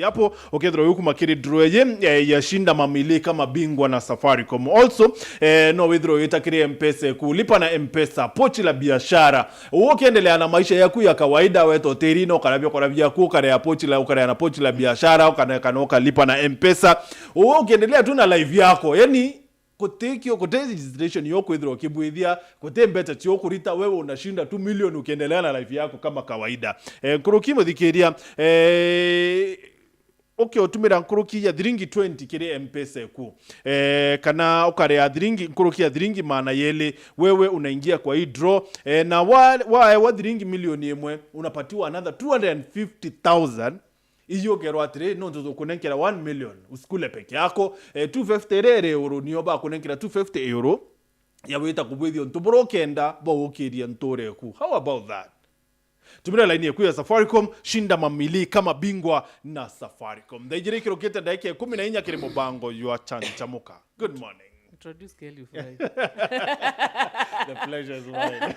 hapo okethro yuku makiri draw yashinda mamili kama bingwa na Safaricom. Also no withdraw itakiri mpesa kulipa na mpesa pochi la biashara ukiendelea na maisha yako ya kawaida weto terino karabia korabia ku kare ya pochi la ukare na pochi la biashara ukanoka lipa na mpesa ukiendelea tu na live yako yani kotekio kotezi registration yoko withdraw kibwithia kote mbeta tio kurita wewe unashinda 2 million ukiendelea na live yako kama kawaida kurukimo thikeria okay otumira nkuruki ya thiringi 20 kire mpesa ku kana ukare ya thiringi nkuruki ya thiringi maana yele wewe unaingia kwa hii draw na wa thiringi milioni imwe unapatiwa another 250,000 iyo gerwa tire no nzo kunenkera 1 million usikule peke yako 250 euro niyo ba kunenkera 250 euro ya wita kubwithio ntuburo kenda bo ukiria ntore ku. How about that? Tumira line yeku ya Safaricom shinda mamili kama bingwa na Safaricom. Ndaijire kiroketa daike 14 kire mubango yua chamuka. Good morning. Introduce Kelly Fry. The pleasure is mine.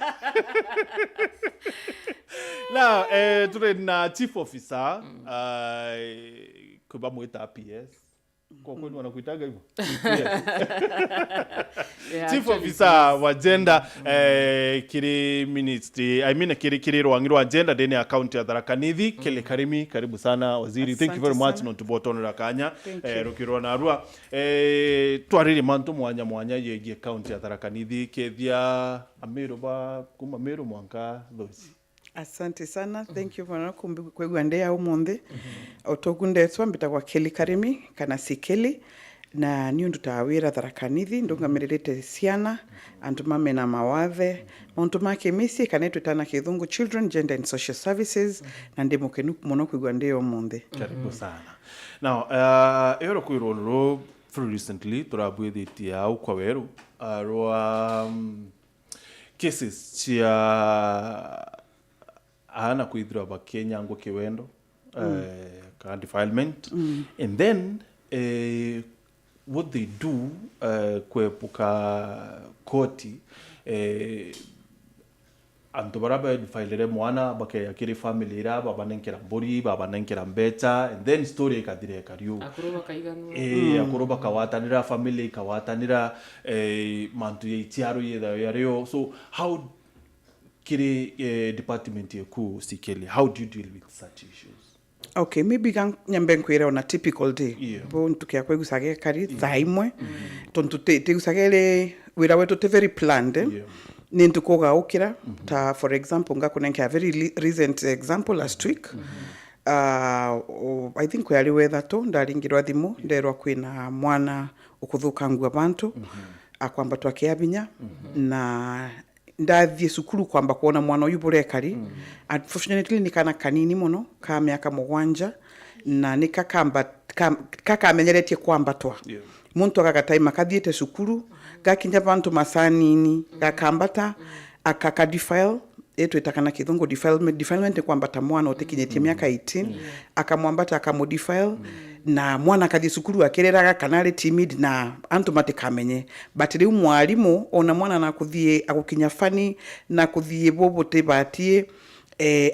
Now, today na chief officer kuba mwita PS. Kwa kwani wanakuitaga hivyo? Yeah, chief officer wa agenda kiri ministry kiri Rwang'I agenda deni account ya Tharaka Nithi Kele Karimi, karibu sana waziri. Thank you very much no tubotonera kanya rukiro na arua twariri mantu mwanya yegi account ya Tharaka Nithi kethia amero ba kuma mero mwanka those. Asante sana. Thank you for kwegwandea umonde. Otogunde twambita kwa Kele Karimi kana sikeli na niyo ndutawira Tharaka Nithi ndunga merelete siana antumame na mawathe montumake misi kanetu tana kithungu Children Gender and Social Services na ndimo kenu muno kwegwandea umonde. Karibu sana. Now ero kuirolo through recently turabwithitia au kwa weru arwa cases chia ana kuidhra ba Kenya ngo kiwendo ka defilement and then what they do kwepuka koti anto baraba filere mwana bake yakiri family ra baba nenkera mbori baba nenkera mbeta and then story ikadire kariu akuroba kaiganu akuroba kawatanira family kawatanira mantu yitiaro yero. So how kiri department yeku sikeli, how do you deal with such issues? Okay, maybe nyambe nkwira on a typical day. Bo ntukia kwegusage kari thaimwe tontu te gusagele wira wetu te very planned. Nintukoga okira ta for example ngakunenka a very recent example last week. I think we weather to ndaringirwa thimu nderwa kwina mwana ukuthuka abantu akwamba twakiabinya na ndathie sukuru kwamba kuona mwana uyu burekari unfortunately nikana kanini muno ka miaka 7 na nikakamba kakamenyeretie kwambatwa muntu akagataima kathiete sukuru gakinya bantu masanini gakambata akaka defile eto itakana kithungu defilement kwambata mwana otekinyetie miaka 18 akamwambata akamodifile na mwana kathi sukuru akereraga kanale timid na antu matikamenye but riu mwalimu ona mwana na kuthie agukinya fani na kuthie bobote batie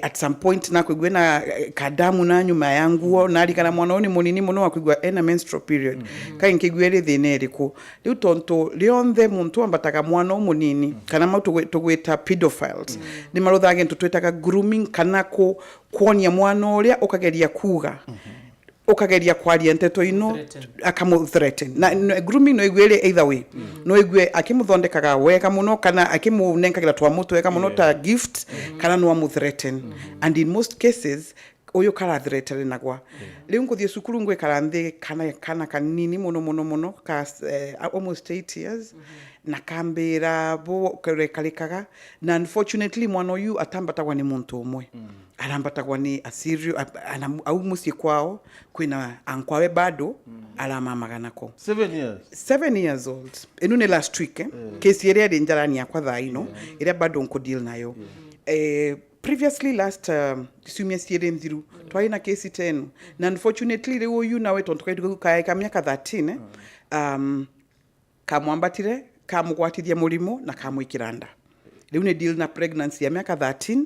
at some point na kwigwe na kadamu na nyuma yangu na ali kana mwana oni munini muno akwigwa ena menstrual period kaingigwere thine riku riu tonto lionthe muntu ambataka mwana munini kana mautu tugweta pedophiles ni maruthage ntutwetaga grooming kana kuonia mwana uria ukageria kuga ukageria kwaria nteto ino akamu threaten na grooming no igwele either way no igwe akimuthondekaga weka muno kana akimunenkagira twa mutu weka muno ta gift kana no amu threaten and in most cases oyo kala threaten nagwa riu nguthie sukuru ngwe karanthi kana kanini muno ka almost 8 years na kambira bo kerekalikaga na unfortunately mwana uyu atambatagwa ni muntu umwe arambatagwa ni asirio au musi kwao kwina ankwawe bado alama maganako 7 years old enune last week case area denjarani yakwa thaino ira bado nko deal nayo previously last sumia siere mthiru twaina case 10 na unfortunately le uyu nawe tontoka kaika miaka 13 kamwambatire kamugwatithia murimo na kamwikiranda riu ne deal na pregnancy ya miaka 13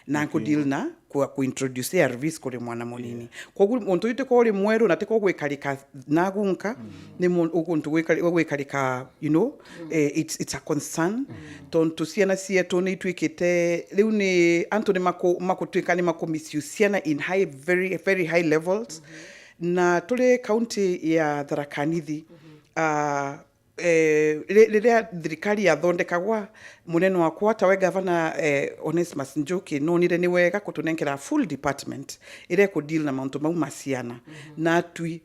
na kudeal na kuintroduce ARVs kuri mwana munini koguo muntu yite ko ri mweru na teko gwikarika nagunka ni ukuntu gwikarika it's a concern tontu ciana cietu ni twikite riu ni Anthony makutwika ni makomisiu ciana in very very high levels na tuli county ya Tharaka Nithi riria thirikari yathondekagwa muneno wakwa tawe governor Onesmus Njoki no nire ni wega kutunenkera full department ire ku deal na mauntu mau maciana na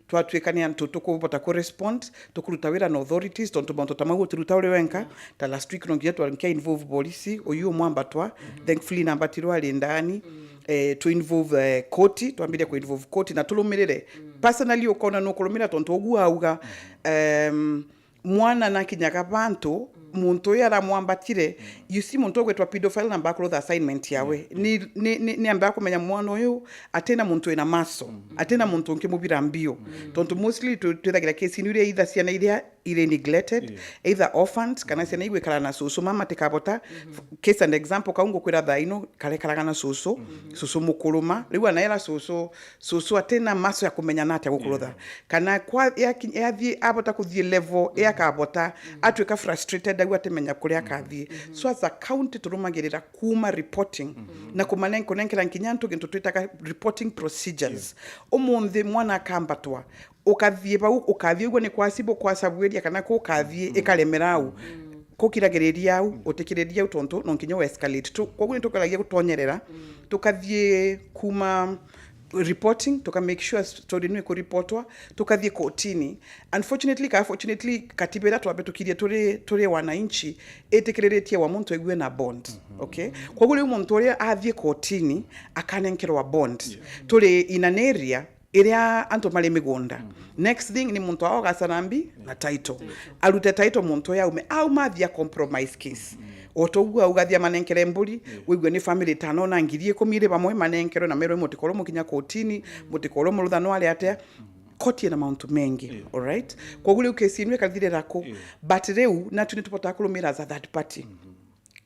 twatwikania antu tukubota ku respond tukuruta wira na authorities tontu mauntu tamagu turuta uri wenka ta last week no ngietwa nke involve police oyu mwambatwa thankfully nambatirwa ali ndani to involve koti twambire ku involve koti na tulumirire personally ukona no kulumira tontu ogu auga mwana na kinyaga bantu muntu yara mwambatire you see muntu ogwetwa pedophile na background assignment yawe ni amba kumenya mwana uyu atena muntu ina maso atena muntu nkimubira mbio tontu mostly twethagira case ni ire either ciana iria ire neglected either orphans kana ciana igwe kala na susu mama tikabota case and example kaungo kwira thaino kale kala na susu mukuluma riwa na era susu atena maso ya kumenya nate gukurutha kana kwa yathi abota kuthie level yakabota atweka frustrated agwa temenya kuria kathie so as a county turumagirira kuma reporting na kumanenkera nkinyantu gintu twitaka reporting procedures omunthi mwana akambatwa ukathie bau ukathie gwe ni kwasibo kwasabweria kana ko kathie ikaremerau kokiragereria au utikiriria au tonto no nkinyo escalate tu koguo nitokalagia gutonyerera tukathie kuma reporting tuka make sure story ni ko reportwa tukathie kotini unfortunately katibera twabe tukirie turi wananchi etikiriretie wa muntu egwe na bond okay koguo le muntu uri athie kotini akanenkerwa bond turi in an area iria anto mali migunda next thing ni muntu ao gasarambi na title alute title muntu ya ume au mathia compromise case otogua ugathia manenkere mburi wigwe ni family tano na ngirie komire bamwe manenkero na mero mutikoro mukinya kotini mutikoro muruthano ali atia koti na mauntu mengi all right kwa gule case inwe kathire rako but reu na tunitupota kulumira za third party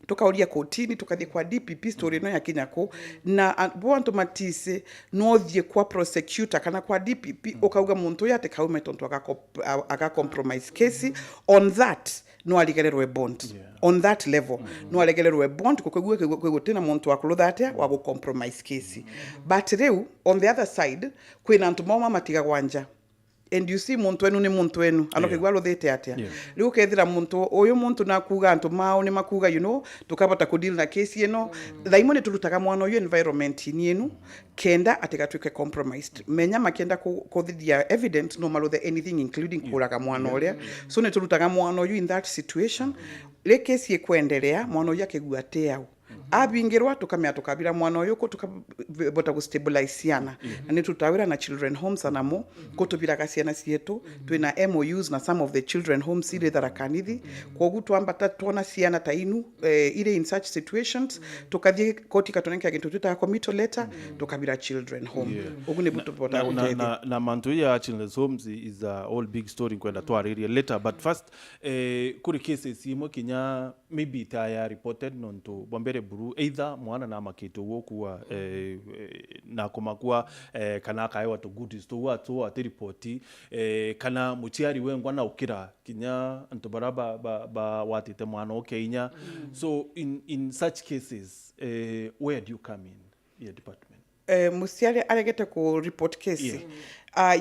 tukauria kotini tukathie kwa DPP story no ya Kinyako na bonto matise no thie kwa prosecutor kana kwa DPP ukauga muntu yate kaume tonto aka compromise case on that no aligererwe bond on that level no aligererwe bond kukugwe tena muntu akulutha atia wa go compromise case but reu on the other side kwina ntu mama matiga gwanja and you see muntu enu ni muntu enu anokigwa lothete atia riu kethira muntu uyu muntu nakuga antu mao ni makuga tukabata ku deal na case eno thaimo ni turutaga mwana uyu environment ni enu kenda atikatwike compromised menya makenda kuthithia evidence no malothe anything including kuraga mwana uria so ni turutaga mwana uyu in that situation le case yekwendelea mwana uyu akigua teau abingirwa tukamya tukabira mwana uyu ko tukabota ku stabilize yana na ni tutawira na children homes anamo ko tubira kasiana cietu twina MOUs na some of the children homes ile Tharaka Nithi kogu twambata tona ciana tainu ile in such situations tukathie koti katoneka gintu twita committal letter tukabira children home ogu ni butu bota na mantu ya children's homes is a all big story kwenda twariri later but first kuri cases imo kinya maybe taya reported nonto bombere buru either mwana na maketo wokuwa na kumakua kana kaiwa to good to what to reporti kana muchiari wengwa na ukira kinya antobaraba ba watite mwana okeinya so in such cases where do you come in your department musiari alegete ku report case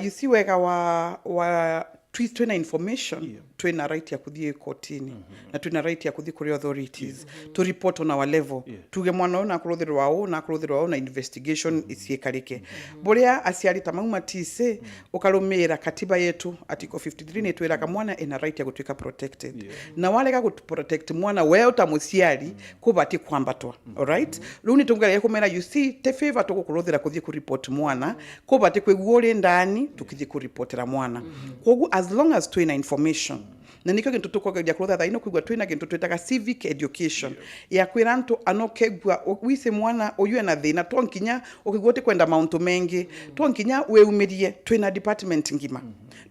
you see wega wa twina information twina right ya kuthie kotini na twina right ya kuthie kuri authorities to report on our level tuge mwana na kuruthirwa na investigation isiekarike boria asiari tamamu matise ukalumira katiba yetu article 53 ni twira kamwana ina right ya gutwika protected na wale ga protect mwana we utamuciari kubati kwambatwa all right luni tungale kumera you see te favor to kuruthira kuthie ku report mwana kubati kwegure ndani tukithie ku reportera mwana kogu as long as twina information na nika gintu tukogeria kurutha thaino kwigwa twina gintu twitaga civic education ya kwiranto anokegwa wise mwana oyue na thina tonkinya ukigwote kwenda mauntu mengi tonkinya weumirie twina department ngima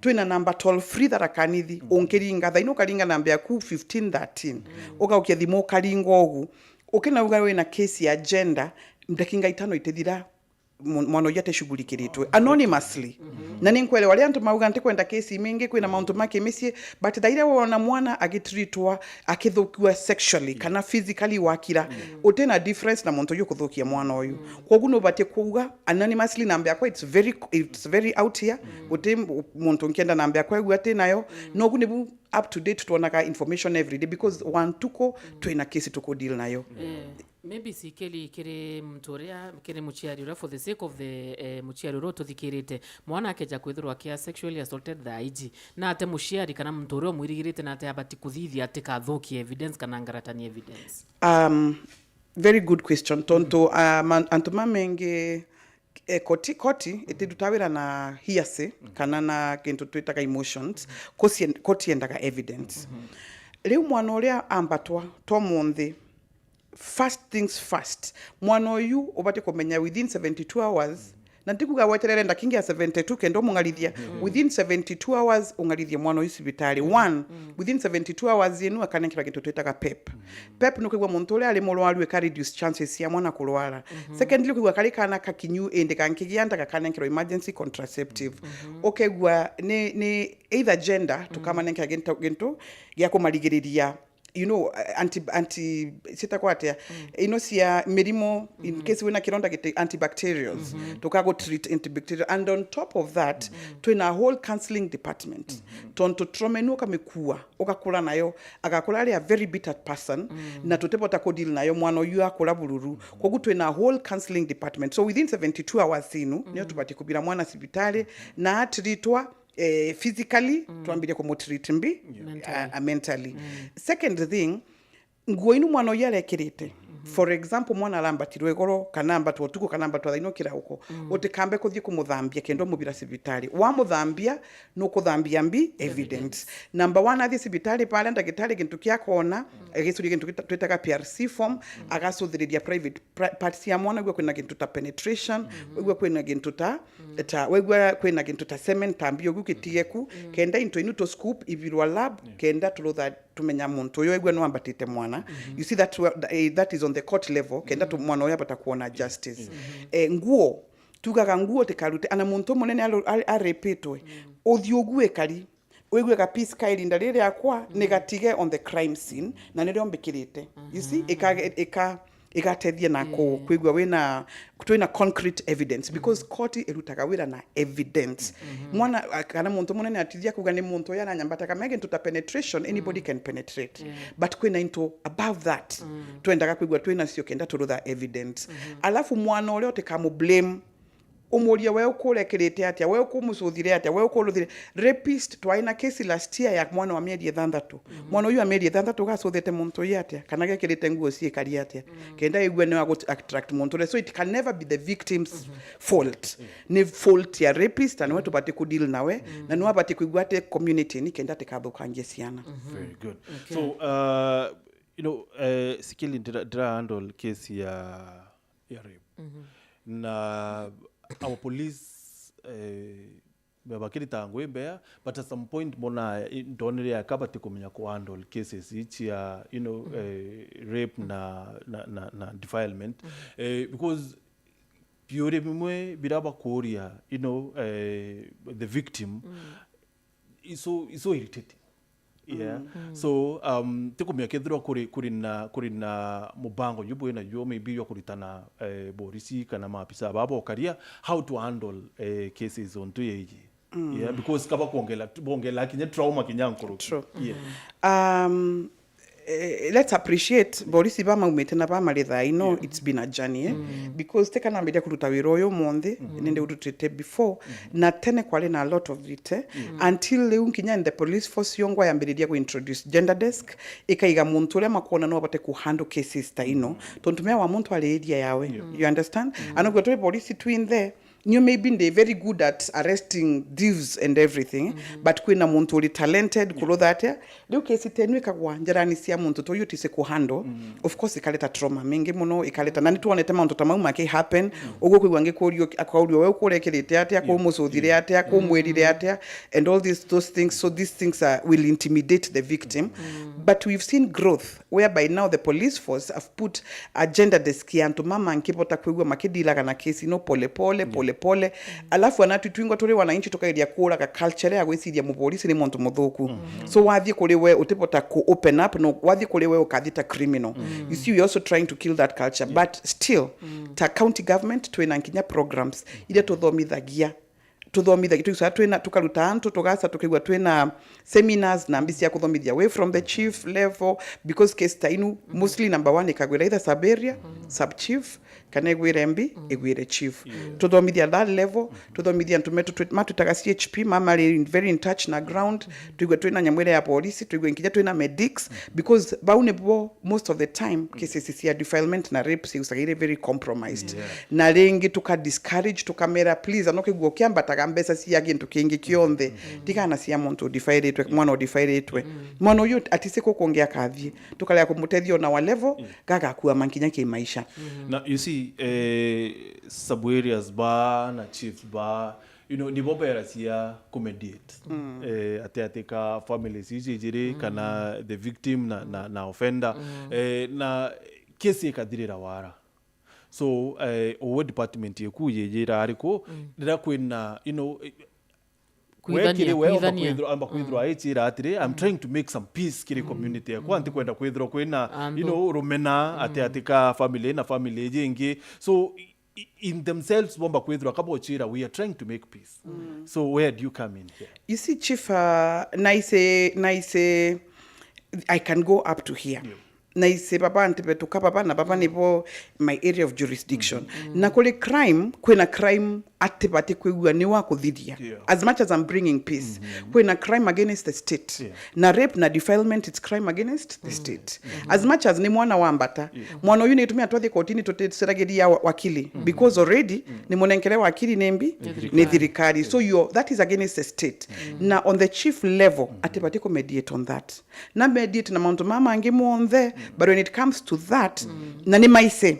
twina number 12 free Tharaka Nithi onkiringa thaino karinga namba yaku 1513 ukaukia thimo karingo ogu ukina uga wina case ya gender ndakinga itano itethira mwana uyu ateshughulikiritwe anonymously na ninkwelewa aria antu mauga ntikwenda kesi mingi kwina mauntu make micie but thaire wona mwana agitreatwa akithukua sexually kana physically wakira utena difference na muntu uyu kuthukia mwana uyu koguo no batie kuuga anonymously namba yakwa it's very out here uti muntu nkienda namba yakwa egu atinayo no gunibu up to date tuonaga information every day because one tuko twina kesi tuko deal nayo. Maybe si kiri mturia kiri muchiari ura for the sake of the muchiari ura tuthikirite mwana akeja kwithirwa kia sexually assaulted the IG na ate muchiari kana mturia mwirigirite na ate abati kuthithia ate kathuki evidence kana ngaratani evidence. Very good question tonto antuma mengi koti itidutawira na hearsay kana na kintu twitaga emotions koti endaga evidence riu mwana uria ambatwa to munthi first things first mwana uyu ubate kumenya within 72 hours na ndikuga weterere ndakingia 72 kendo mungarithia within 72 hours ungarithia mwana uyu sibitari within 72 hours yenu akanekira kintu twitaga pep no kwigwa muntu uria ari murwaru eka reduce chances ya mwana kurwara secondly kwigwa kari kana kakinyu ende kankigianda kakanekira emergency contraceptive okegwa ni either gender tukamanekira gintu gya kumarigiriria anti sitakwata cia mirimo in case wina kironda gite antibacterials tukago treat antibacterial and on top of that twina whole counseling department tonto tromenu kamekua okakula nayo agakula ari a very bitter person na tutepota ko deal nayo mwana uyu akula bururu kogu twina whole counseling department so within 72 hours inu niyo tubati kubira mwana sibitali na atritwa physically tuambire ko motreat mbi mentally second thing nguo inu mwana yale kirite for example mwana alambatirwe goro kana ambatwa tuko kana ambatwa thaino kirauko utikambe kuthie kumuthambia kendo mubira sibitali wa muthambia no kuthambia mbi evidence number 1 athi sibitali pale ndagitari gintu kia kona agisuri gintu twetaga PRC form agacuthiriria private parts ya mwana gwe kwina gintu ta penetration gwe kwina gintu ta wegwe kwina gintu ta semen tambio gukitigeku kenda into inu to scoop ivirwa lab kenda tulutha tumenya muntu uyo egwe no ambatite mwana you see that is on the court level kenda tu mwana uyo apata kuona justice nguo tugaga nguo tekarute ana muntu munene arepetwe othiogue kari wegwe ka piece kaili ndalire yakwa negatige on the crime scene na nire ombikirite you see igatethia na kwigwa wina twina concrete evidence because court erutaga wira na evidence mwana kana muntu munene atithia kuga ni muntu yana nyambata kama again to penetration anybody can penetrate but kwina into above that twendaga kwigwa twina sio kenda turutha evidence alafu mwana ule otekamu blame umuria wewe kurekerete atia wewe kumucuthire atia wewe kuluthire rapist twaina case last year ya mwana wa mieri 6 mwana uyu wa mieri 6 gacuthite muntu yatia kana gekirite nguo ciikari atia kenda igwe ne wa attract muntu so it can never be the victim's fault ni fault ya rapist and wetu bati ku deal nawe na ni wabati kuigwa ate community ni kenda tekathukangie ciana. Very good. So sikili dra handle case ya rape na our police bakiri tangwe mbea but at some point mona ndonere yakabati kumenya ku handle cases each ya rape na defilement because biore bimwe biraba koria the victim is so irritating. Yeah. So tikumya kethirwa kuri na mubango yubo na yo maybe yo kuritana borisi kana maafisa babo karia how to handle cases on to yeji. Yeah, because kaba kuongela kinya trauma kinyankuru. Yeah. Let's appreciate borisi bama umetena bama letha it's been a journey because teka na media kuruta wiroyo monde nende udutete before na tene kwale na a lot of it until leo kinya in the police force yongwa yambiridia ku introduce gender desk ikaiga muntu le makona no bate ku handle cases ta tontumia wa muntu ale area yawe you understand anogwa to police twin there you may be they very good at arresting thieves and everything, but kwina muntu uli talented kurodha atia leo kesi tenwe kagwa njarani sia muntu to yutise ku handle of course ikaleta trauma mingi muno ikaleta nani tuonete muntu tamauma ke happen ugo kwigwange korio akaurio we kurekerete atia ko musuthire atia ko mwirire atia and all those things. So these things will intimidate the victim, but we've seen growth whereby now the police force have put a gender desk yantu mama nkipota kwigwa makidila kana kesi no pole pole alafu anatu twingwa tore wananchi tukairia kura ka culture ya gwiciria mu police ni muntu muthuku so wathie kuri we utipota ku open up no wathie kuri we ukathita criminal. You see we also trying to kill that culture, but still ta county government twina nkinya programs ile tuthomithagia tuisa twina tukaruta antu tugasa tukigwa twina seminars na ambisi ya kuthomithia away from the chief level, because case tainu mostly number 1 ikagwira either sub area sub chief kana igwire MB igwire chief tuthomithia that level tuthomithia ntumetu matutaga CHP mama very in touch na ground tuigwe twina nyamwire ya police tuigwe nkija twina medics, because baune bo most of the time cases ya defilement na rape si usagire very compromised na rengi tuka discourage tukamera please anoke gwo kyamba takambesa si yagintu kingi kyonthe tikana sia muntu defiretwe mwana odifiretwe mwana uyu atiseko kuongea kathi tukalea kumutethio na wa level gaga kuwa mankinya ki maisha. Now you see sub areas ba na chief ba ni bobera sia comediate ateatika families ijiri kana the victim na offender na kesi ikathirira wara so owe department yeku yejira ariko ndira kwina I'm trying to make some peace kiri community yakwa anti kwenda kwithro kwina rumena ateatika family jengi so in themselves bomba kwithro akabochira we are trying to make peace. So where do you come in here? You see chief nice I can go up to here. Naise papa antipetuka papa na papa nipo my area of jurisdiction na kule crime kwena crime atipati kwigwa ni wa kuthiria as much as I'm bringing peace kwena crime against the state na rape na defilement it's crime against the state as much as ni mwana wa mbata mwana uyu nitumia twathi kotini tuteserageria wakili because already ni mwonenkele wakili nembi ni thirikari so that is against the state na on the chief level atipati ko mediate on that na mediate na mount mama angimu on there. But when it comes to that, nani maise,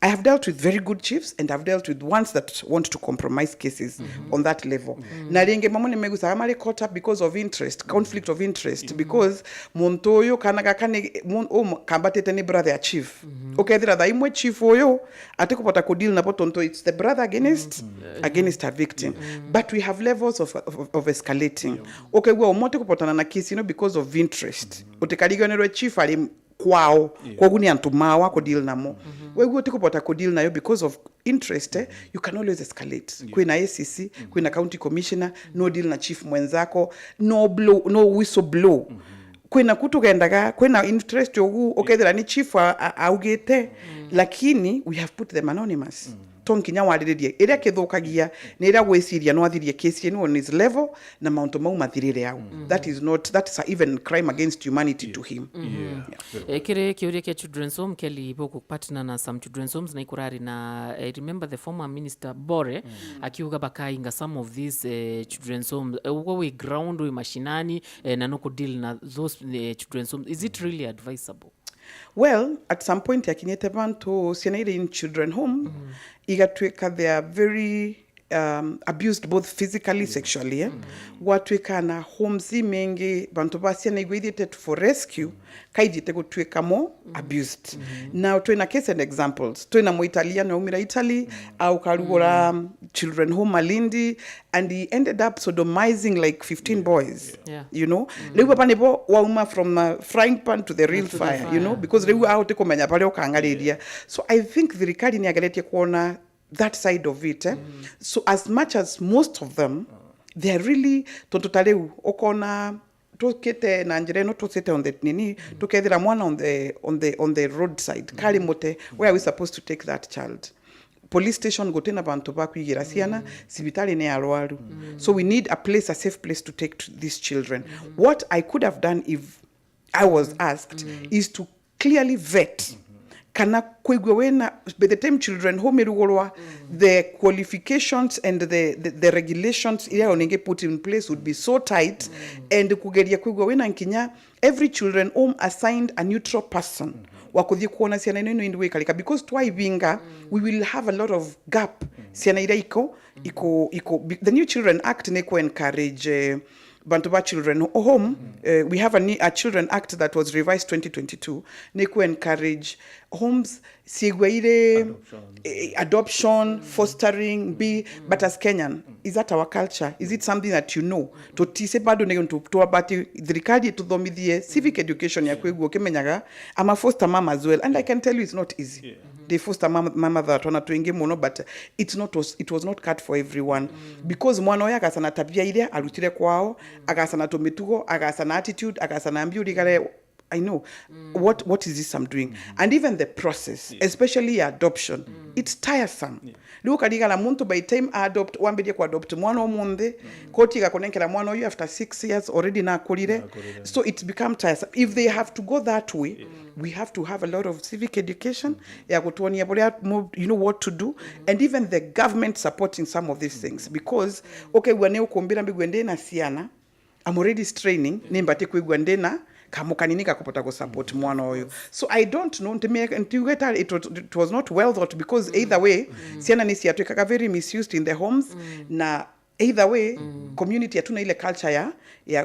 I have dealt with very good chiefs and I've dealt with ones that want to compromise cases on that level. Na ringe mamone megusa amari caught up because of interest, conflict of interest, because montoyo kanaga kambatete ni brother chief. Okay, there are imwe chief oyo atekupata kudeal na potonto it's the brother against a victim. But we have levels of escalating. Okay, well mote kupotana na kesi because of interest. Utekaligonero chief ali kwao kwa guni antumawa ko deal namo wewe utikopota ko deal nayo because of interest you can always escalate kwina ACC kwina county commissioner no deal na chief mwenzako no whistle blow kwina kutugendaga kwina interest yogu okethera ni chief augete lakini we have put them anonymous tonkinya waliririe iria kithukagia ni iria gwiciria no athirie case ni on his level na mount mau mathirire yao that's even crime against humanity to him. Kire kiuria kia children's home keli boku partner na some children's homes na ikurari na I remember the former minister Bore akiuga bakainga some of these children's homes we ground we mashinani na no deal na those children's homes. Is it really advisable? Well, at some point yakinyete bantu sianaire in children home igatweka they are very abused both physically sexually watweka na homes mengi bantu basiana igwithite for rescue kaijite gutweka mo abused. Now twina case and examples twina mo Italian umira Italy au karugora children home Malindi and he ended up sodomizing like 15 boys. You know lewa panipo wauma from frying pan to the real fire, you know, because lewa out komenya pale okangaliria. So I think the rikadi ni agalete kuona that side of it so as much as most of them they are really tototaleu okona tukete na njire no tosete on the nini tukethira mwana on the roadside kalimote where are we supposed to take that child? Police station gotena bantu bakwigira siana sibitali ne arwaru so we need a safe place to take these children. What I could have done if I was asked is to clearly vet kana kwigwe wena by the time children home irugorwa the qualifications and the regulations ila onenge put in place would be so tight and kugeria kwigwe wena nkinya every children home assigned a neutral person wakuthie kuona ciana ino indi wikarika because twaibinga we will have a lot of gap ciana ira iko the new children act ne ko encourage bantu ba children home we have a children act that was revised 2022 ne ko encourage homes sigwaire adoption fostering but as Kenyan is that our culture, is it something that you know to tise bado ne to abati thirikari tuthomithie civic education ya kwigwo kimenyaga I'm a foster mom as well and I can tell you it's not easy. The foster mama that wana tuinge muno but it was not cut for everyone because mwana oya akasana tabia ile arutire kwao akasana tomitugo akasana attitude akasana ambiuri kale I know what is this I'm doing and even the process especially adoption it's tiresome luka digala muntu by time adopt wambedie ku adopt mwana omunde koti gakonenkera mwana oyu after 6 years already na kulire so it's become tiresome if they have to go that way we have to have a lot of civic education ya kutuonia bolia you know what to do and even the government supporting some of these things because okay we ne ukumbira mbigwende na siana I'm already straining nimbate kwigwa ndena kamukanini kakupata ko support mwana oyo so I don't know it was not well thought because either way siana ni siatu kaka very misused in the homes na either way community atuna ile culture ya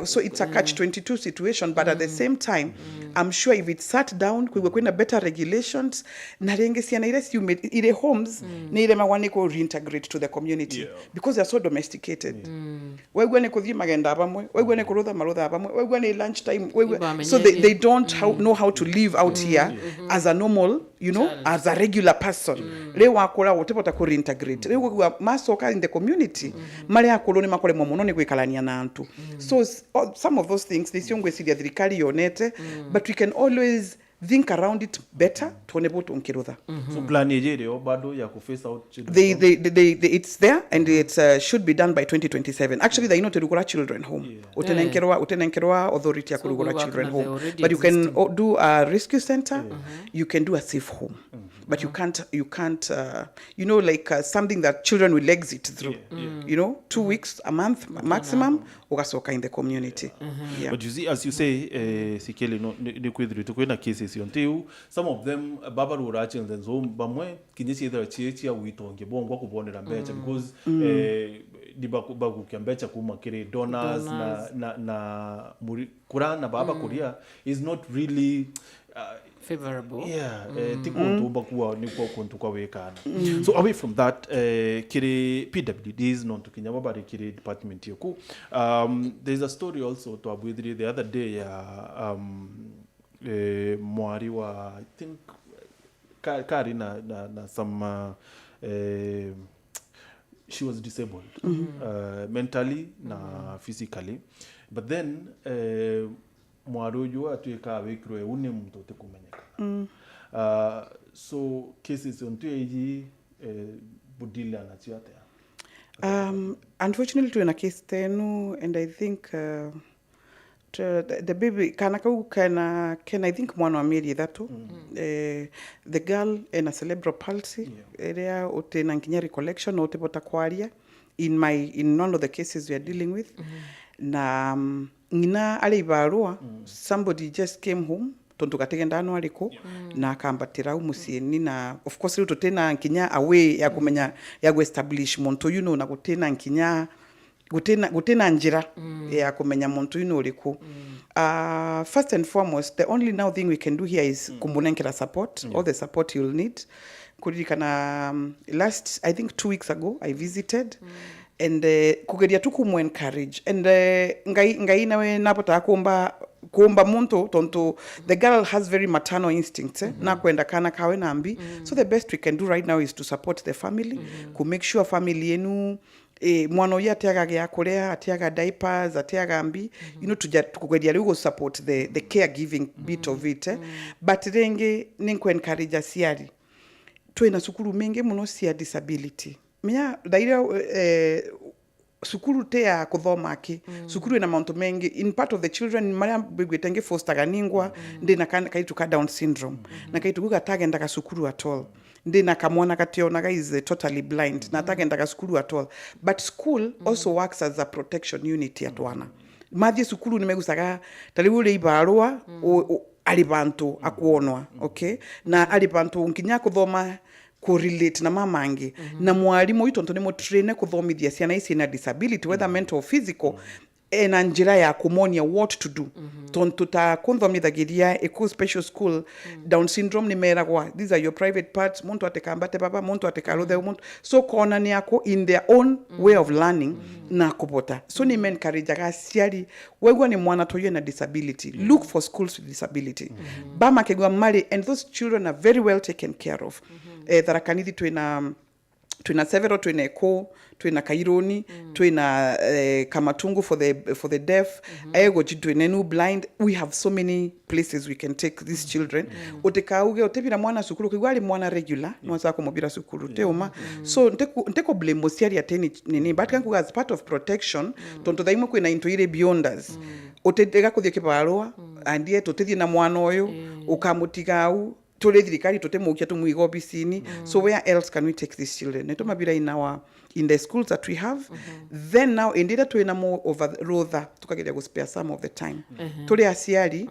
so it's a catch 22 situation but at the same time I'm sure if it sat down we were going to better regulations na renge siana ile homes ni ile mawane ko reintegrate to the community because they are so domesticated wewe ne kuthi magenda abamwe wewe ne kurutha marutha abamwe wewe ne lunch time wewe so they don't know how to live out here as a normal you know as a regular person le wakora wotepota ko reintegrate le kwa masoka in the community mali akoloni makole momono ne kwikalania na antu so some of those things this yongwe sidia thirikari yonete but we can always think around it better to enable to nkirutha so plan yeje bado ya ku face out children it's there and it should be done by 2027 actually they know to rugora children home utenenkerwa authority ya kurugora children home but you can do a rescue center you can do a safe home but you can't you know like something that children will exit through you know 2 weeks a month maximum ugasoka in the community but you see as you say sikele no ni kwithiri to kwena cases until some of them babaru rachel then so bamwe kinyesi either chichi au itonge bongwa kubonera mbecha because dibaku kiambecha kuma kire donors na kurana baba kuria is not really favorable tikuntu bakuwa ni kwa kuntu kwa wekana so away from that kire PWDs non tukinyama bari kire department yoku there's a story also to abwidri the other day mwari wa I think Kari na some she was disabled mentally na physically but then mwarojo atueka wekro une mtu tekumenyeka so cases onto eji budila na tiate unfortunately to in a case tenu and I think the baby can I think mwana wa Mary that the girl in a cerebral palsy area otena nkinya recollection otebota kwaria in none of the cases we are dealing with na ngina ali barua somebody just came home tontu kategenda anu aliko na akambatira umusieni na of course ruto tena nkinya away ya kumenya ya go establish monto you know na gutena nkinya gutena njira ya kumenya monto you know liko first and foremost the only now thing we can do here is kumbunenkera support all the support you'll need kulikana last I think 2 weeks ago I visited and kugeria tukumu encourage and ngai nawe napota kuomba muntu tonto the girl has very maternal instincts na kwenda kana kawe nambi so the best we can do right now is to support the family to make sure family yenu mwana oya atiaga gya kurea atiaga diapers atiaga ambi you know tukugeria lugo support the caregiving bit of it but renge ninko encourage asiari tuena sukuru menge muno sia disability miya daira sukuru te ya kuthoma ki sukuru ina mauntu mengi in part of the children maria bigwetenge foster ganingwa ndina kaitu ka down syndrome na kaitu guga tagenda ka sukuru at all ndina kamwana kationaga is totally blind na tagenda ka sukuru at all but school also works as a protection unit at wana mathie sukuru nimegusaga taliule ibarua ali bantu akuonwa okay na ali bantu nginya kuthoma correlate na mamangi na mwalimu ito ntonemo train kuthomithia ciana ici na disability whether mental or physical na njira ya kumonia what to do tontu ta kunthomithagiria eco special school down syndrome ni meragwa these are your private parts muntu atekambate baba muntu atekaruthe muntu so kona ni yako in their own way of learning na kubota so ni men encourage aciari wegwa ni mwana toyo na disability look for schools with disability bama kegwa mali and those children are very well taken care of Tharaka Nithi twina several twina Eco twina Kaironi twina Kamatungu for the deaf ego twina new blind we have so many places we can take these children utekauge utebira mwana sukuru kigwali mwana regular nwaza ko mobira sukuru teoma so nteko blame mosiari ateni nini but kanku as part of protection tonto daimo kwina into ile beyonders utega kuthie kibarua andie tutethie na mwana oyo ukamutigau tole thirikari totemukia tumuiga obisini so where else can we take these children netoma bira in the schools that we have then now endeda twina more over rotha tukageria go spare some of the time tole asiari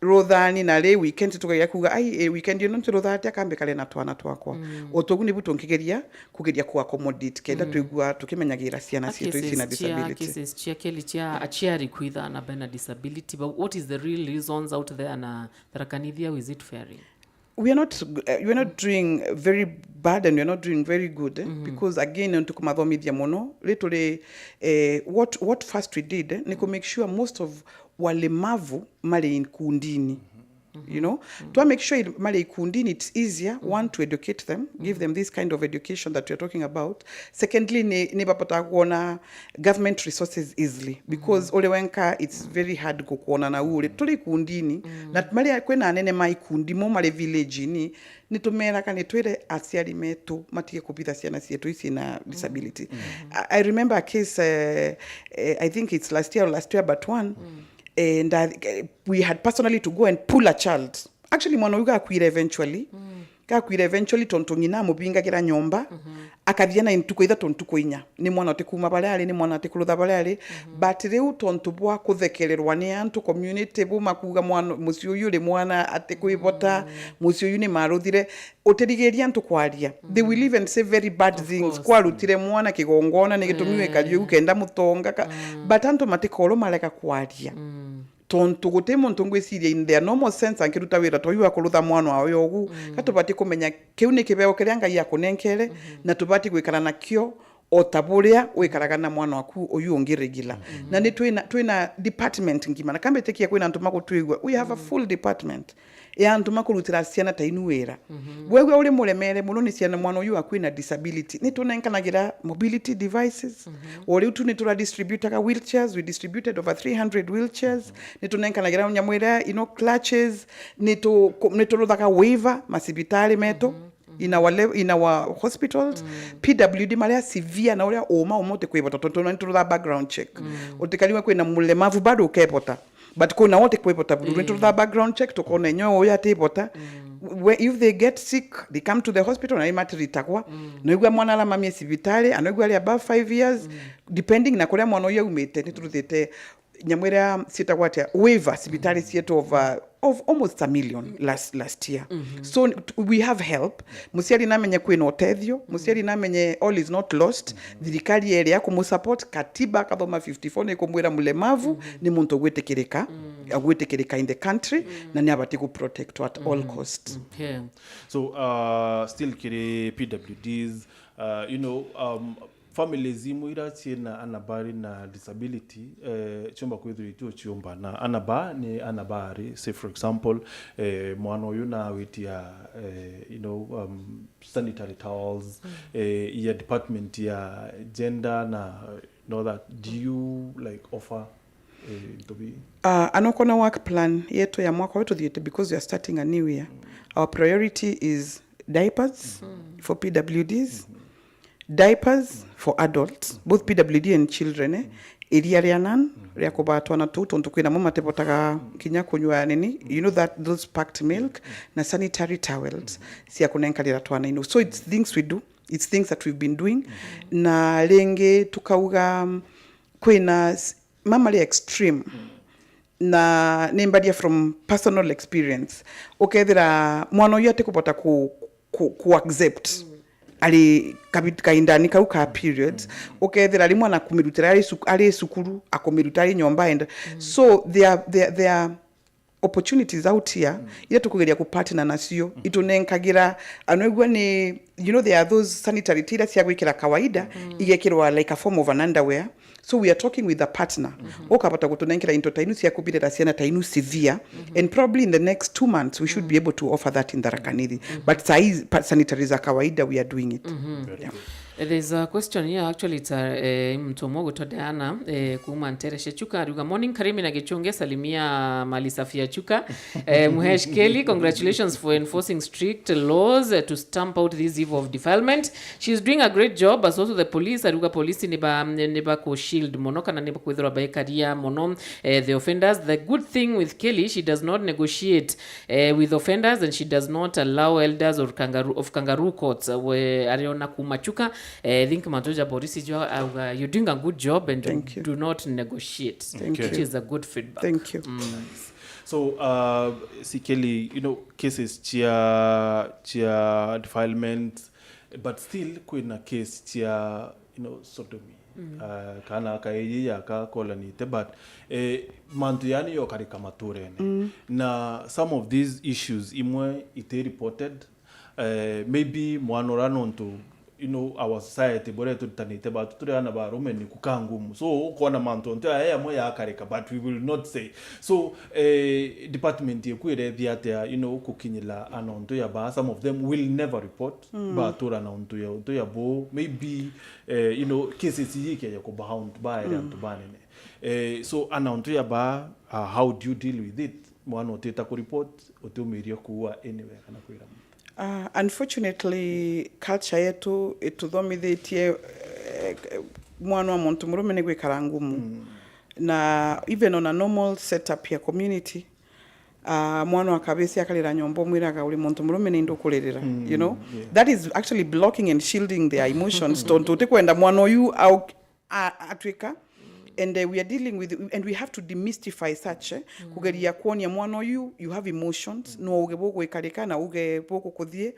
rothani na le weekend tukageria kuga ai weekend you know rotha atia kambe kale na twana twakwa otoguni buto nkigeria kugeria ku accommodate kenda twigua tukimenyagira ciana cietu ici na disability cases chia keli chia achiari kuitha na bena disability but what is the real reasons out there na Tharaka Nithi how is it faring? We are not doing very bad and we are not doing very good because again ntukumathomithia muno literally what first we did ni to make sure most of walemavu mali kundini you know to make sure mali kundini it's easier one to educate them give them this kind of education that we are talking about secondly ni bapata kuona government resources easily because ole wenka it's very hard kuona na ule tuli kundini na mali kwena nene mai kundi mo mali village ni tumera kana twere asiari metu matige kupitha ciana cietu ici na disability I remember a case I think it's last year but one and we had personally to go and pull a child actually mwana uga akwira eventually tontongina mubinga kira nyomba akathiana intuko itha tontuko inya ni mwana otekuma bale ni mwana otekurutha bale but reu tontubwa kuthekererwa ni antu community bu makuga mwana mucio yule mwana atekuibota mucio yuni maruthire oterigeria antu kwaria they will even say very bad things kwarutire mwana kigongona ni gitumiwe kariu kenda mutonga but antu matikoro mareka kwaria tontu gutemo ntungwiciria in their normal sense ankiruta wira toyua kurutha mwana wa yogu katubati kumenya kiu ni kibeo kiria Ngai akunenkere na tubati gwikara nakio otaburia wikaraga na mwana waku uyu ungi regular na ni twina department ngima na kambe tekia kwina ntuma gutwigwa we have a full department ya ntuma kurutira ciana ta inuwira wewe uri muremere muno ni ciana mwana uyu akwina disability ni tunenkanagira mobility devices ori utu ni tura distributor wheelchairs we distributed over 300 wheelchairs ni tunenkanagira nyamwira clutches ni turuthaka waiver masibitari meto in our hospitals PWD maria severe na uria oma omote kwibota tonto nturu background check utikaliwa kwina mulemavu bado ukepota but kuna wote kwibota nturu background check to kona nyo oya tebota if they get sick they come to the hospital na imatiritagwa no igwa mwana la mamie sibitari anogwa ali above 5 years depending na kuria mwana oya umete nituruthete nyamwera sitagwatia waiver sibitari sieto of almost 1 million last year so we have help musiari namenye kwina otethio musiari namenye all is not lost thirikari area kumusupport katiba kathoma 54 ni kumwira mulemavu ni muntu gwetekereka agwetekereka in the country na ni abati ku protect at all costs so still kire PWDs families imuira tiena anabari na disability chomba kwithiri tu chiomba na anaba ni anabari say for example mwana uyu na witia sanitary towels ya department ya gender na know that do you like offer to be anokona work plan yetu ya mwaka wetu thiete because we are starting a new year our priority is diapers for PWDs diapers for adults, both PWD and children, iria ria nan ria kubatwana tu tontu kwina mama tepotaga kinya kunywa nini, you know, that those packed milk na sanitary towels sia kunenkalira twana ino. So it's things we do, it's things that we've been doing. Na lenge tukauga kwina mamali extreme na nimbadia from personal experience. Okay, mwana yote kupata ku accept ali kaindani kauka periods. Okay, ali mwana kumirutira ali sukuru akomirutira nyomba and so there are opportunities out here ila tukugeria kupartner nasio itunenkagira anogwa ni, you know, there are those sanitary tira cia gwikira kawaida igekirwa like a form of an underwear. So we are talking with a partner. Okapata kutunenkira into tainu cia kubirira ciana tainu severe, and probably in the next 2 months we should be able to offer that in Tharaka Nithi. But sanitary za kawaida we are doing it. Yeah. There's a question here, actually it's a mtomo gutodeana kuma Ntereshe Chuka ruga morning Karimi na Gichunge salimia Malisafia Chuka Muhesh Kelly, congratulations for enforcing strict laws to stamp out this evil of defilement. She's doing a great job, as also the police aruga police neba ko shield monoka na neba kwithura baikaria mono the offenders. The good thing with Kelly, she does not negotiate with offenders, and she does not allow elders or kangaroo courts where ariona kumachuka. I think Matoja Boris, you're doing a good job, and do not negotiate. Thank which you. is a good feedback. Thank you. So, see Kelly, you know, cases chia defilement, but still kuna case chia, you know, sodomy. Kana kaiji ya ka kolonite, but mantu yani yo karika maturene. Na some of these issues imwe ite reported, maybe mwanorano nto, you know, our society bore to tanite ba tuturiana ba rumeni kukangumu, so kona manto nto aya mo ya karika, but we will not say. So department yekwire theater, you know, kukinyila anonto ya ba, some of them will never report ba tura na onto ya bo, maybe you know, cases yike ya ko bound ba area to banene. So anonto ya ba, how do you deal with it? Mwana teta ku report otumiria kuwa anywhere kana kuira. Unfortunately, culture yetu ituthomithitie mwana wa muntu murume ni gwikara ngumu. Na even on a normal setup ya community, mwana wa kabisi akalira nyombo mwiraga uri muntu murume ni ndukulirira, you know, that is actually blocking and shielding their emotions. Tonto tekwenda mwana oyu au atwika. And we are dealing with, and we have to demystify such, kugeria kuonia mwana oyu, you have emotions, no ugebogo ikarika na ugebogo kuthie.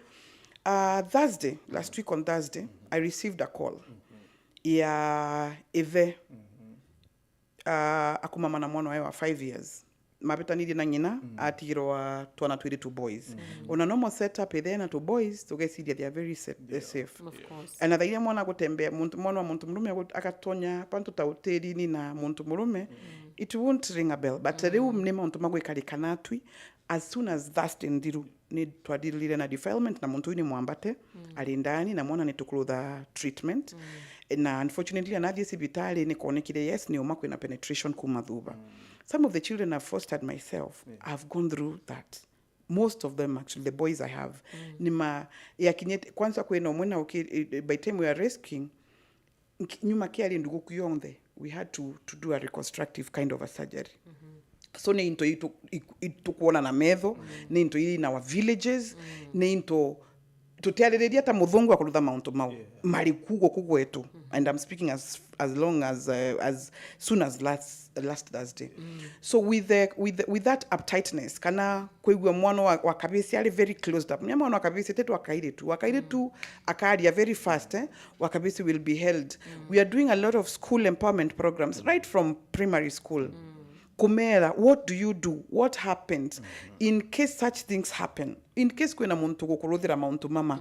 Thursday, last week on Thursday, I received a call. Ya Eve, akumama na mwana wa 5 years. Mabeta nidi na ngina, atiro wa tuana 22 boys. On a normal setup, na 2 boys, to get see they are very safe. Of course. And at the year mwana kutembea, mwana wa muntu murume akatonya, panto tauteri ni na muntu murume, it won't ring a bell. But reu mnema muntu mago ikarikanatwi, as soon as Thursday ndiru, ni tuadilile na defilement, na muntu ni muambate, alindani, na mwana ni tukuludha treatment. Na unfortunately, anadhi sibitali ni konekide, yes, ni umakwe na penetration kumadhuba. Some of the children I've fostered myself, I've gone through that. Most of them, actually, the boys I have. Nima ya kinyete kwanza kwena mwena by the time we are rescuing, nyuma kiali ndugu kuyonde, we had to do a reconstructive kind of a surgery. So ne into itu kuona na medho, ne into ili na wa villages, ne into tutearereria ta muthungu akulutha mauntu mau mari kugo etu. And I'm speaking as long as soon as last Thursday. So with that uptightness, kana kwigwa mwana wa kabisi ali very closed up. Mwana wa kabisi tetu wakaide tu akaria very fast, wa kabisi will be held. We are doing a lot of school empowerment programs right from primary school. Kumera, what do you do? What happens in case such things happen? In case kwena muntu gukuruthira mauntu mama,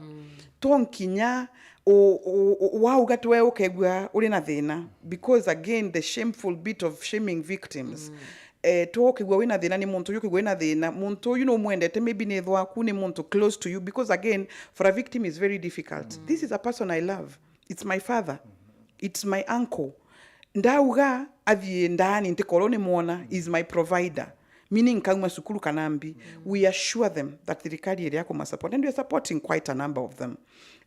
tonkinya wa ugatwe ukegwa uri na thina, because again the shameful bit of shaming victims. Tukegwa wina thina ni muntu yukegwa wina thina, muntu you know mwendete maybe ni thwaku ni muntu close to you, because again for a victim is very difficult. This is a person I love. It's my father. It's my uncle. Ndauga athie ndani ntikorone muona is my provider. meaning kauma sukuru kanambi, we assure them that thirikari area yako support, and we are supporting quite a number of them.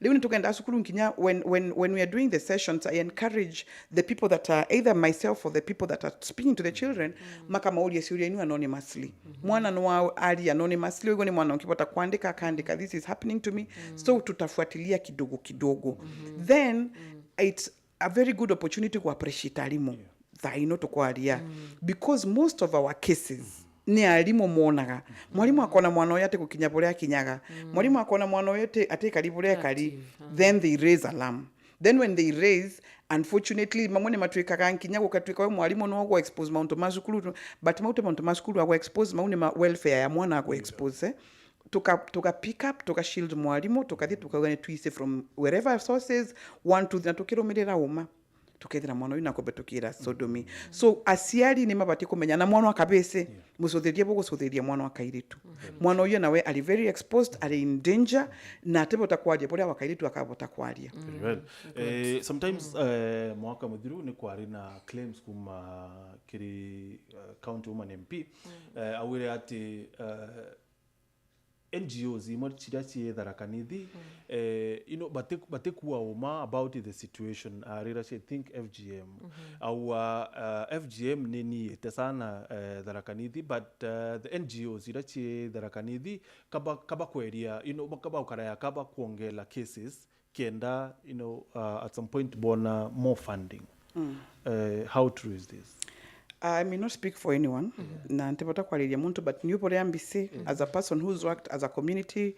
Leo nitokenda sukuru nkinya, when we are doing the sessions, I encourage the people that are either myself or the people that are speaking to the children, maka mauli ya siuri inu anonymously. Mwana nwa ali anonymously, wego ni mwana ukipota kuandika akaandika, this is happening to me, so tutafuatilia kidogo kidogo. Then it's a very good opportunity to appreciate alimu. Thaino tukwaria. Because most of our cases, ni alimu monaga. Mwalimu akona mwana yote kukinyabulea kinyaga. Mwalimu akona mwana yote ate karibulea kari. Then they raise alarm. Then when they raise, unfortunately, mamone matuika kankinyago katuika we mwalimu no go expose maunto mazukuru, but maunto mazukuru go expose maune welfare ya mwana go expose. Tuka pick up, tuka shield mwalimu, tuka gane twise from wherever sources, 1 2 na tukiro mirira uma. Tukethira mwana uyu nakobe tukira sodomi. So asiari ni mabati kumenya na mwana wakabese musotherie bogo sotherie mwana wakairitu. Mwana uyu nawe ali very exposed, ali in danger na tebo takwaje bora wakairitu akabota kwaria. Very well. Sometimes mwaka muthiru ni kwari na claims kuma kiri county woman MP awire ati NGOs imwe chirachi Tharaka Nithi bate kuwa uma about the situation rira I think FGM FGM nini tesana Tharaka Nithi, but the NGOs irachi Tharaka Nithi kaba kweria kaba ukaraya kaba kuongela cases kenda at some point bona more funding. How true is this? I may not speak for anyone, na ntepota kwa lilia muntu, but nyupore ambisi, as a person who's worked as a community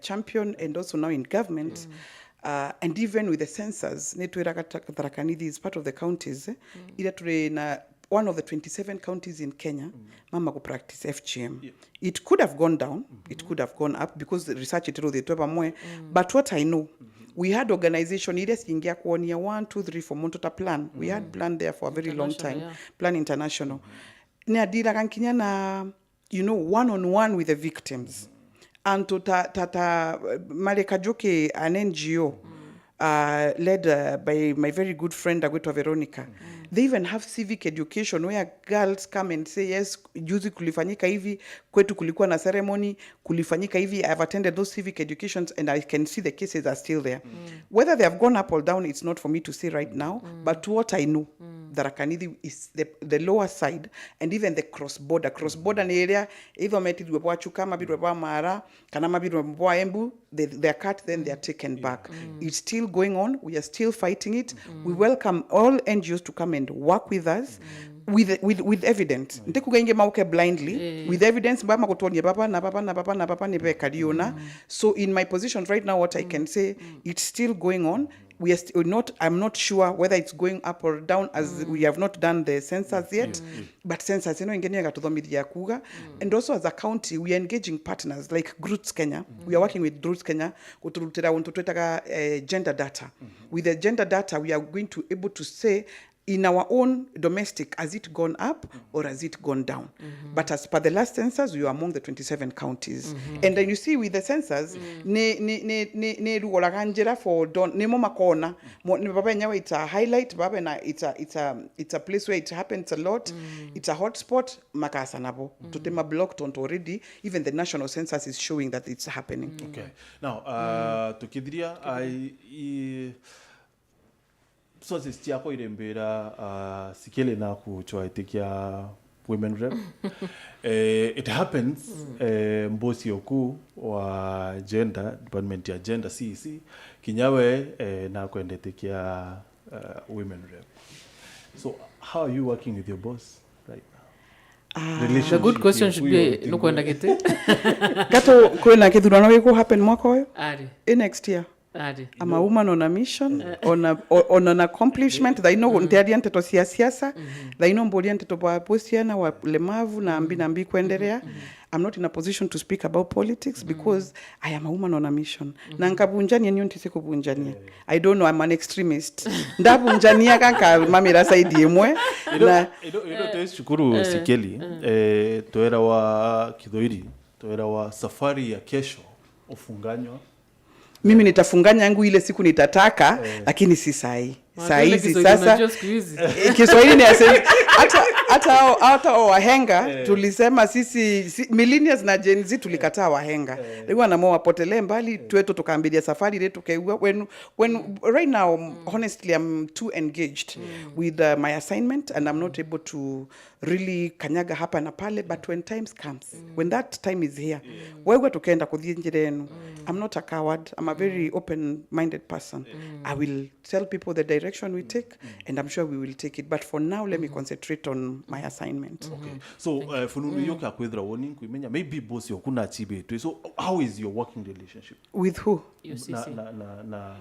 champion and also now in government, and even with the census, Tharaka Nithi is part of the counties, one of the 27 counties in Kenya, mama go practice FGM. Yeah. It could have gone down, it could have gone up, because the research but what I know, we had organization iles ingia kuonia 1 2 3 for Montota plan. We had plan there for a very long time. Yeah. Plan international. Ni adira kankinya na one-on-one with the victims. And tata Maleka Joke, an NGO led by my very good friend Agwetwa Veronica. They even have civic education where girls come and say, yes, juzi kulifanyika hivi, kwetu kulikuwa na ceremony, kulifanyika hivi. I've attended those civic educations and I can see the cases are still there. Whether they have gone up or down, it's not for me to say right now, but what I know, Tharaka Nithi is the lower side, and even the cross-border. Cross-border area, either metidwe kwa chukama, bidwe kwa mara, kanama bidwe kwa embu, they are cut, then they are taken back. It's still going on. We are still fighting it. We welcome all NGOs to come and work with us with evidence. Ntekugainge mauke blindly with evidence. Bama kutonia papa na papa ni beka diona. So in my position right now, what I can say, it's still going on. We are I'm not sure whether it's going up or down, as we have not done the census yet. But census, kuga. And also as a county, we are engaging partners like Roots Kenya. We are working with Roots Kenya gender data. With the gender data, we are going to able to say in our own domestic, has it gone up or has it gone down? But as per the last census, we are among the 27 counties. And then you see with the census, ne ruolaganjera for don ne moma kona. Baba nyawa it's a highlight. Baba na it's a place where it happens a lot. It's a hotspot. Makasa nabo. Tutema blocked on already. Even the national census is showing that it's happening. Okay. Now, to so this yako irembera sikele na kuchoaitikia women rep. It happens mbosi yoku wa gender department ya gender CEC kinyawe na kuendetikia women rep. So how are you working with your boss right now? The good question should be no kwenda kete. Kato kwenda kithurano wiko happen mwaka oyo? In next year. I'm a woman on a mission, on an accomplishment. They know ntiariante to siasa. They know mboliante to posiana wa lemavu na ambi kuendelea. I'm not in a position to speak about politics because I am a woman on a mission. Na nkabunjania niyo ntiseko bunjania. I don't know, I'm an extremist. Ndabunjania kanka mamira saidi yemwe. Shukuru sikeli. Toera wa Kithoiri, toera wa safari ya kesho ufunganywa. Mimi nitafunganya yangu ile siku nitataka, lakini si sahi. Saa hizi sasa Kiswahili ni hata wahenga tulisema sisi millennials na Gen Z tulikataa wahenga. Leo na wapotelee mbali twetu tukaambilia safari letu kewa when right now honestly I'm too engaged with my assignment and I'm not able to really kanyaga hapa na pale, but when times comes when that time is here wewe tukaenda kudhinjirenu. I'm not a coward. I'm a very open-minded person. I will tell people the direction we take and I'm sure we will take it, but for now let me concentrate on my assignment. Okay. So fununu yoka kwethra warning kuimenya maybe boss yokuna achieve. So how is your working relationship With who? na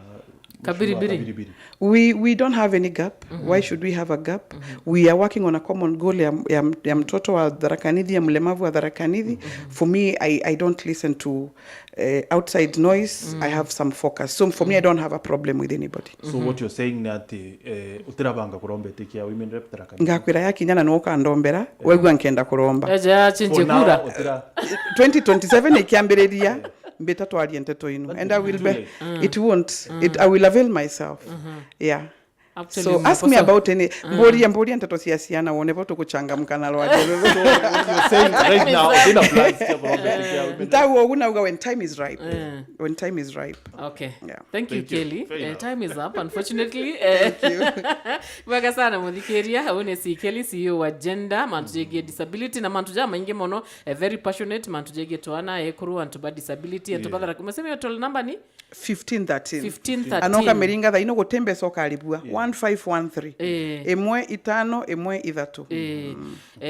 Kabiribiri. We don't have any gap. Why should we have a gap? We are working on a common goal ya mtoto wa Tharaka Nithi, ya mlemavu wa Tharaka Nithi. For me, I don't listen to outside noise. I have some focus. So for me, I don't have a problem with anybody. So what you're saying that utirabanga kuromba tikia women rep Tharaka Nithi. Ngakwira yaki nyana noka ndombera wegwa nkenda kuromba. Eja chinje kura 2027 ikiambiriria mbeta twari nteto inu and I will be it won't I will avail myself. Yeah. Actually, so ask me about any mboria nteto siasiana wone voto kuchangamka na lwaje. You're saying right now in a plans to kuromba tikia women. Ntawo una when time is ripe. When time is ripe. Okay. Yeah. Thank you Kelly. Time is up unfortunately. Thank you. Waga sana muthikeria haone si Kelly CEO wa gender mantujege disability na mantuja maingi mono very passionate mantujege twana ekuru antuba disability antubadara kumesema yo toll number ni 1513 anoka meringa tha ino gutembe soka alibua 1513 emwe itano emwe ithatu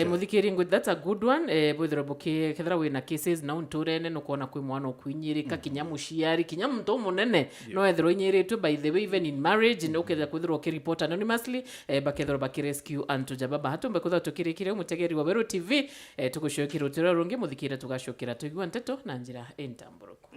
muthikiri ngo that's a good one bothero boke kethra we na cases na unturene no kuona kwi mwana okuinyirika kinyamuciari kinyamuntu munene no ethero inyiritwe by the way even in marriage no ketha kwithiro ke report anonymously bakethro bakirescue antuja baba hatumbe kutha tukirikire mutegeri wa Wero TV tugushokira utiro rungi muthikire tugashokira tuigwa nteto na njira entamburuku.